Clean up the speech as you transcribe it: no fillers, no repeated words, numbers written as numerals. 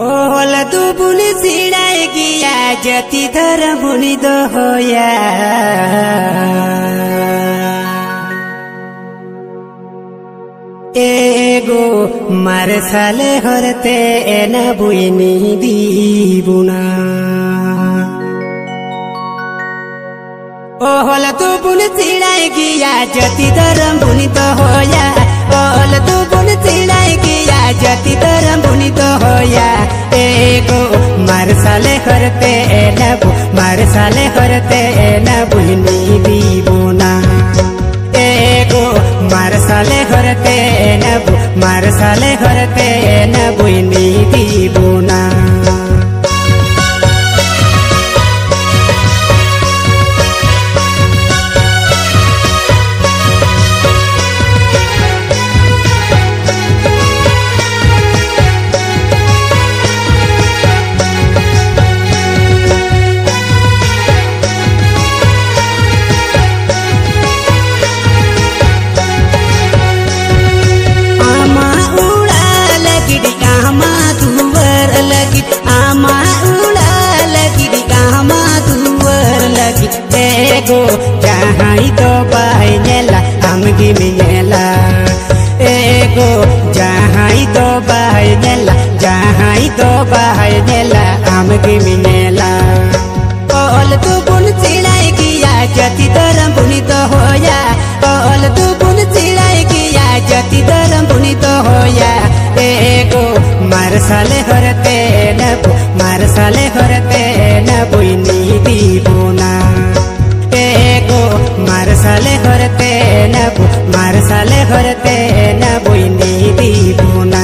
ओहल तू बुनी सिड़ाए गिया जति धर बुनी दो होया एगो मारे साले हरते एना बुनी दीबुना ओहल तू बुनी सिड़ाए गिया जति धर बुनी दो होया ओहल तू बुनी सिड़ाए गिया जति धर बुनी दो होया एगो मार साले हरते नबु मार साले हरते नबुनी दीबुना एगो मार साले हरते नबु मार साले हरते नबुनी दीबुना एगो जहाँ तो बहनेला हमगी मिनेला एगो जहाँ तो बहनेला जहाँ तो बहनेला हमगी मिनेला ओल तू बुन चिड़ाई किया जति दरम बुनी तो होया ओल तू बुन चिड़ाई किया जति दरम बुनी तो होया एगो मार साले हरते नबु मार साले हरते नबुनी दीबुना एगो मार साले हरते नबु मार साले हरते नबुनी दीबुना।